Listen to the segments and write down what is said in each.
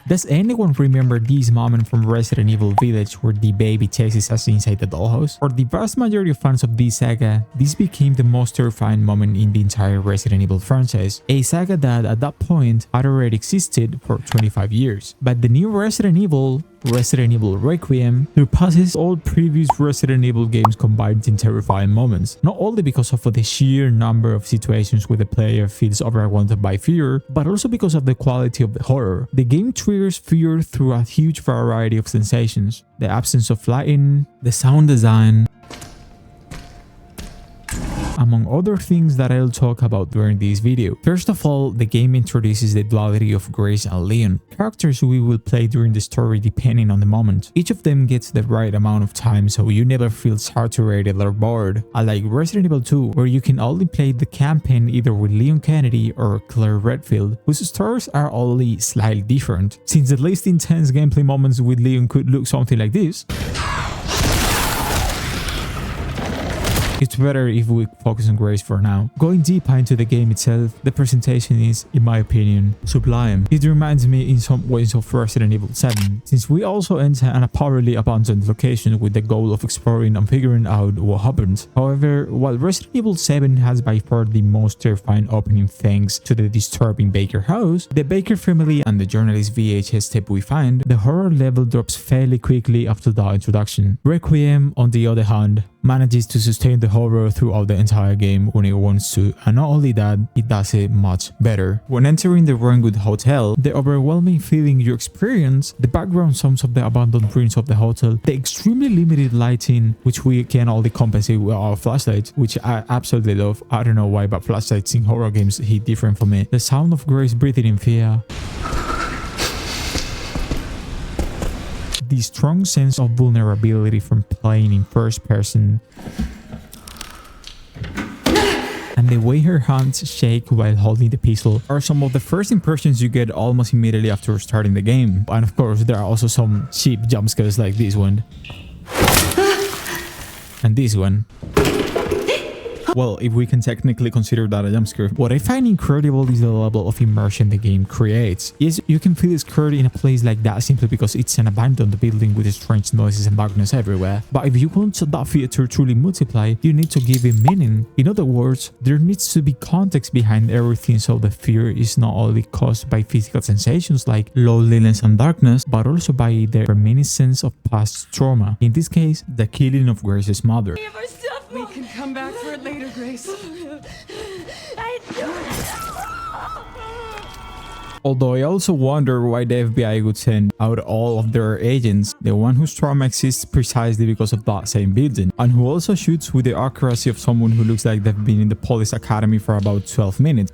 Does anyone remember this moment from Resident Evil Village where the baby chases us inside the dollhouse? For the vast majority of fans of this saga, this became the most terrifying moment in the entire Resident Evil franchise, a saga that at that point had already existed for 25 years. But the new Resident Evil Requiem surpasses all previous Resident Evil games combined in terrifying moments, not only because of the sheer number of situations where the player feels overwhelmed by fear, but also because of the quality of the horror. The game triggers fear through a huge variety of sensations: the absence of lighting, the sound design, among other things that I'll talk about during this video. First of all, the game introduces the duality of Grace and Leon, characters we will play during the story depending on the moment. Each of them gets the right amount of time so you never feel saturated or bored, unlike Resident Evil 2 where you can only play the campaign either with Leon Kennedy or Claire Redfield, whose stories are only slightly different, since the least intense gameplay moments with Leon could look something like this. It's better if we focus on Grace for now. Going deeper into the game itself, the presentation is, in my opinion, sublime. It reminds me in some ways of Resident Evil 7, since we also enter an apparently abandoned location with the goal of exploring and figuring out what happened. However, while Resident Evil 7 has by far the most terrifying opening thanks to the disturbing Baker house, the Baker family and the journalist VHS tape we find, the horror level drops fairly quickly after the introduction. Requiem, on the other hand, manages to sustain the horror throughout the entire game when it wants to, and not only that, it does it much better. When entering the Ringwood Hotel, the overwhelming feeling you experience, the background sounds of the abandoned ruins of the hotel, the extremely limited lighting, which we can only compensate with our flashlights, which I absolutely love. I don't know why, but flashlights in horror games hit different for me. The sound of Grace breathing in fear, the strong sense of vulnerability from playing in first person, and the way her hands shake while holding the pistol are some of the first impressions you get almost immediately after starting the game. And of course, there are also some cheap jump scares like this one and this one. Well, if we can technically consider that a jumpscare. What I find incredible is the level of immersion the game creates. Yes, you can feel scared in a place like that simply because it's an abandoned building with strange noises and darkness everywhere. But if you want that fear to truly multiply, you need to give it meaning. In other words, there needs to be context behind everything so the fear is not only caused by physical sensations like loneliness and darkness, but also by the reminiscence of past trauma. In this case, the killing of Grace's mother. We can come back for it later, Grace. Although I also wonder why the FBI would send out all of their agents, the one whose trauma exists precisely because of that same building, and who also shoots with the accuracy of someone who looks like they've been in the police academy for about 12 minutes.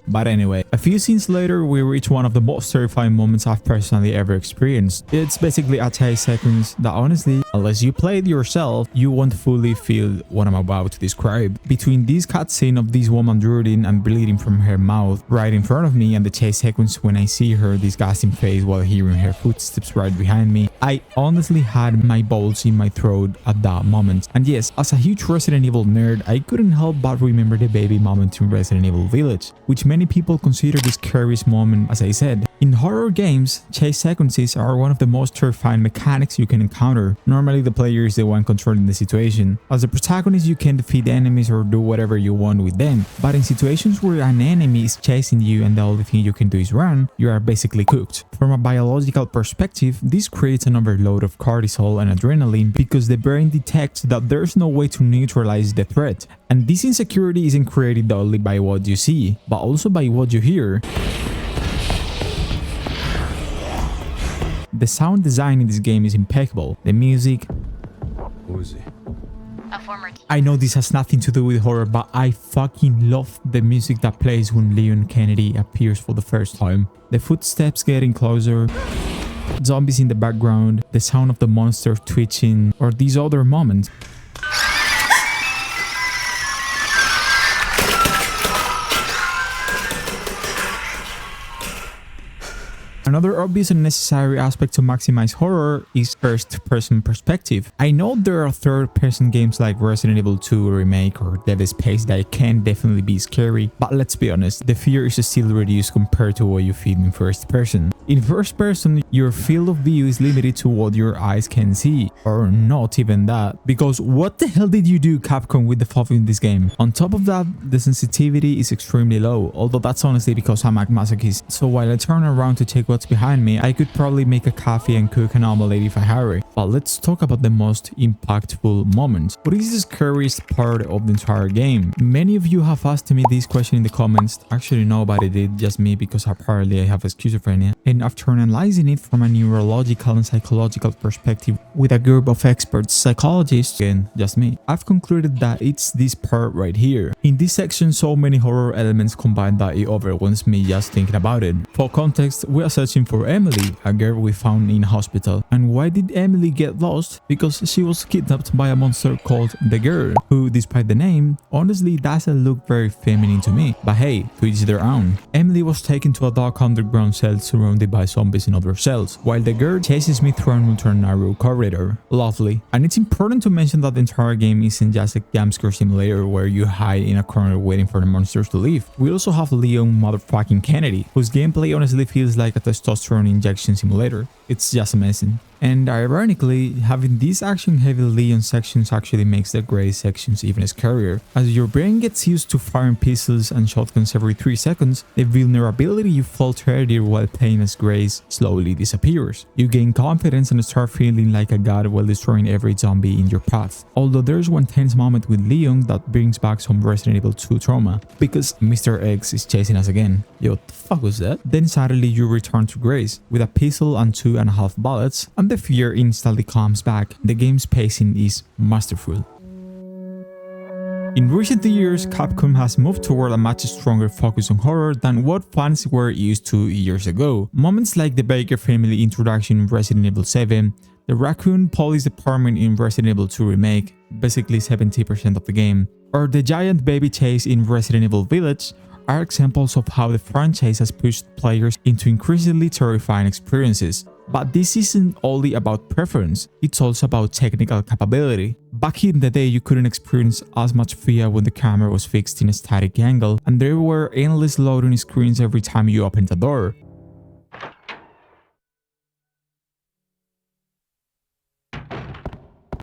But anyway, a few scenes later, we reach one of the most terrifying moments I've personally ever experienced. It's basically a 10 seconds that honestly, unless you play it yourself, you won't fully feel what I'm about to describe. Between this cutscene of this woman drooling and bleeding from her mouth right in front of me and the chase sequence when I see her disgusting face while hearing her footsteps right behind me, I honestly had my balls in my throat at that moment. And yes, as a huge Resident Evil nerd, I couldn't help but remember the baby moment in Resident Evil Village, which many people consider the scariest moment. As I said, in horror games, chase sequences are one of the most terrifying mechanics you can encounter. Normally the player is the one controlling the situation. As the protagonist, you can defeat enemies or do whatever you want with them, but in situations where an enemy is chasing you and the only thing you can do is run, you are basically cooked. From a biological perspective, this creates an overload of cortisol and adrenaline because the brain detects that there's no way to neutralize the threat. And this insecurity isn't created only by what you see, but also by what you hear. The sound design in this game is impeccable. The music... Who is he? I know this has nothing to do with horror, but I fucking love the music that plays when Leon Kennedy appears for the first time. The footsteps getting closer, zombies in the background, the sound of the monster twitching, or these other moments. Another obvious and necessary aspect to maximize horror is first-person perspective. I know there are third-person games like Resident Evil 2 Remake or Dead Space that can definitely be scary, but let's be honest, the fear is still reduced compared to what you feel in first person. In first person, your field of view is limited to what your eyes can see, or not even that, because what the hell did you do, Capcom, with the FOV in this game? On top of that, the sensitivity is extremely low, although that's honestly because I'm a masochist, so while I turn around to take what's behind me, I could probably make a coffee and cook an omelette if I hurry. But let's talk about the most impactful moment. What is the scariest part of the entire game? Many of you have asked me this question in the comments. Actually, nobody did, just me, because apparently I have schizophrenia. And after analyzing it from a neurological and psychological perspective with a group of experts, psychologists, and just me, I've concluded that it's this part right here. In this section, so many horror elements combined that it overwhelms me just thinking about it. For context, we are searching for Emily, a girl we found in a hospital. And why did Emily get lost? Because she was kidnapped by a monster called the Girl, who, despite the name, honestly doesn't look very feminine to me. But hey, to each their own. Emily was taken to a dark underground cell surrounded by zombies in other cells, while the Girl chases me through an ultra narrow corridor. Lovely. And it's important to mention that the entire game isn't just a jumpscare simulator where you hide in a corner waiting for the monsters to leave. We also have Leon motherfucking Kennedy, whose gameplay honestly feels like a testosterone injection simulator. It's just amazing. And ironically, having these action-heavy Leon sections actually makes the Grey sections even scarier. As your brain gets used to firing pistols and shotguns every 3 seconds, the vulnerability you felt earlier while playing as Grace slowly disappears. You gain confidence and start feeling like a god while destroying every zombie in your path. Although there's one tense moment with Leon that brings back some Resident Evil 2 trauma, because Mr. X is chasing us again. Yo, what the fuck was that? Then suddenly you return to Grace with a pistol and 2.5 bullets, and the fear instantly comes back. The game's pacing is masterful. In recent years, Capcom has moved toward a much stronger focus on horror than what fans were used to years ago. Moments like the Baker family introduction in Resident Evil 7, the Raccoon Police Department in Resident Evil 2 Remake, basically 70% of the game, or the giant baby chase in Resident Evil Village, are examples of how the franchise has pushed players into increasingly terrifying experiences. But this isn't only about preference, it's also about technical capability. Back in the day, you couldn't experience as much fear when the camera was fixed in a static angle, and there were endless loading screens every time you opened a door.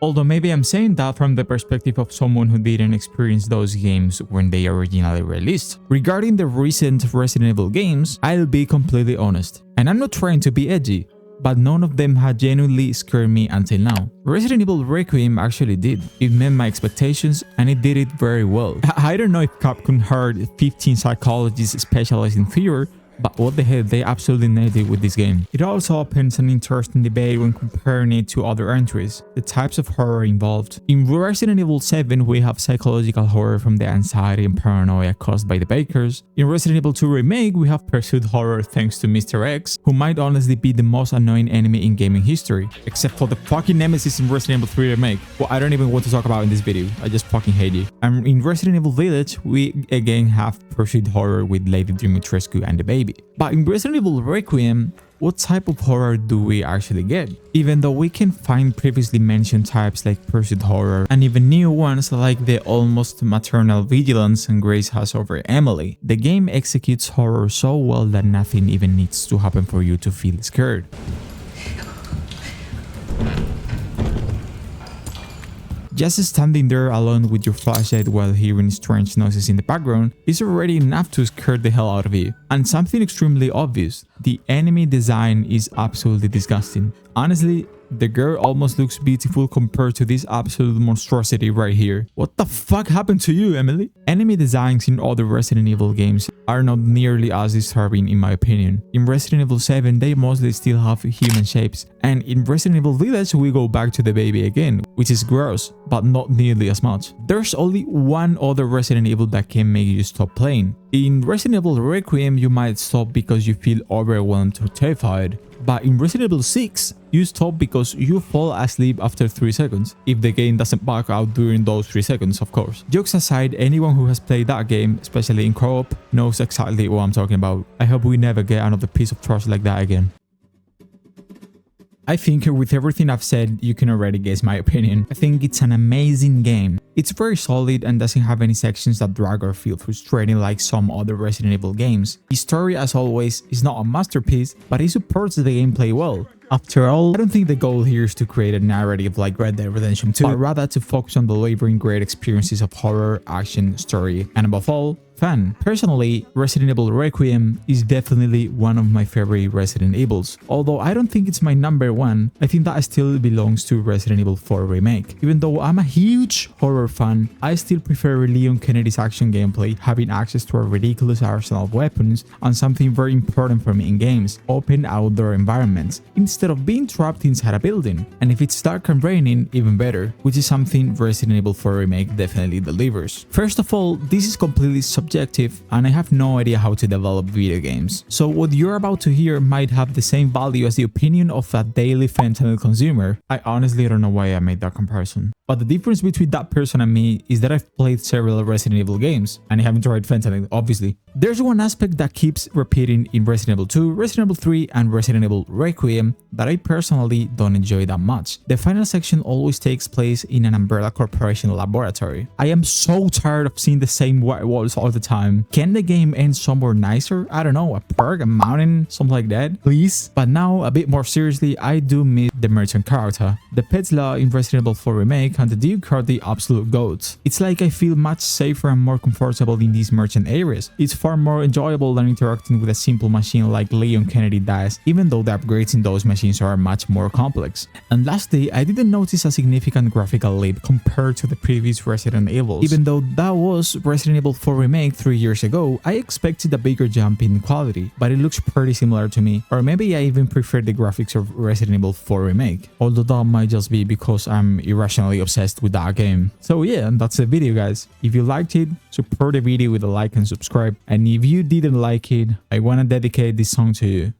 Although maybe I'm saying that from the perspective of someone who didn't experience those games when they originally released. Regarding the recent Resident Evil games, I'll be completely honest. And I'm not trying to be edgy, but none of them had genuinely scared me until now. Resident Evil Requiem actually did. It met my expectations and it did it very well. I don't know if Capcom hired 15 psychologists specialized in fear, but what the hell, they absolutely nailed it with this game. It also opens an interesting debate when comparing it to other entries, the types of horror involved. In Resident Evil 7, we have psychological horror from the anxiety and paranoia caused by the Bakers. In Resident Evil 2 Remake, we have pursuit horror thanks to Mr. X, who might honestly be the most annoying enemy in gaming history, except for the fucking nemesis in Resident Evil 3 Remake, who I don't even want to talk about in this video. I just fucking hate you. And in Resident Evil Village, we again have pursuit horror with Lady Dimitrescu and the baby. But in Resident Evil Requiem, what type of horror do we actually get? Even though we can find previously mentioned types like pursuit horror and even new ones like the almost maternal vigilance and Grace has over Emily, the game executes horror so well that nothing even needs to happen for you to feel scared. Just standing there alone with your flashlight while hearing strange noises in the background is already enough to scare the hell out of you. And something extremely obvious, the enemy design is absolutely disgusting. Honestly, the girl almost looks beautiful compared to this absolute monstrosity right here. What the fuck happened to you, Emily? Enemy designs in other Resident Evil games are not nearly as disturbing in my opinion. In Resident Evil 7, they mostly still have human shapes. And in Resident Evil Village, we go back to the baby again, which is gross, but not nearly as much. There's only one other Resident Evil that can make you stop playing. In Resident Evil Requiem, you might stop because you feel overwhelmed or terrified. But in Resident Evil 6, you stop because you fall asleep after 3 seconds, if the game doesn't back out during those 3 seconds, of course. Jokes aside, anyone who has played that game, especially in co-op, knows exactly what I'm talking about. I hope we never get another piece of trash like that again. I think with everything I've said, you can already guess my opinion. I think it's an amazing game. It's very solid and doesn't have any sections that drag or feel frustrating like some other Resident Evil games. The story, as always, is not a masterpiece, but it supports the gameplay well. After all, I don't think the goal here is to create a narrative like Red Dead Redemption 2, but rather to focus on delivering great experiences of horror, action, story, and above all, fun. Personally, Resident Evil Requiem is definitely one of my favorite Resident Evils. Although I don't think it's my number one, I think that still belongs to Resident Evil 4 Remake. Even though I'm a huge horror fan, I still prefer Leon Kennedy's action gameplay, having access to a ridiculous arsenal of weapons, and something very important for me in games, open outdoor environments, instead of being trapped inside a building. And if it's dark and raining, even better, which is something Resident Evil 4 Remake definitely delivers. First of all, this is completely subjective and I have no idea how to develop video games. So what you're about to hear might have the same value as the opinion of a daily fentanyl consumer. I honestly don't know why I made that comparison. But the difference between that person and me is that I've played several Resident Evil games and I haven't tried fentanyl, obviously. There's one aspect that keeps repeating in Resident Evil 2, Resident Evil 3 and Resident Evil Requiem that I personally don't enjoy that much. The final section always takes place in an Umbrella Corporation laboratory. I am so tired of seeing the same white walls all the time. Can the game end somewhere nicer? I don't know, a park, a mountain, something like that, please? But now, a bit more seriously, I do miss the merchant character. The Petzla in Resident Evil 4 Remake and the Duke are the absolute goats. It's like I feel much safer and more comfortable in these merchant areas. It's far more enjoyable than interacting with a simple machine like Leon Kennedy does, even though the upgrades in those machines are much more complex. And lastly, I didn't notice a significant graphical leap compared to the previous Resident Evils. Even though that was Resident Evil 4 Remake 3 years ago, I expected a bigger jump in quality, but it looks pretty similar to me. Or maybe I even prefer the graphics of Resident Evil 4 Remake, although that might just be because I'm irrationally obsessed with that game. So yeah, that's the video guys. If you liked it, support the video with a like and subscribe, and if you didn't like it, I wanna dedicate this song to you.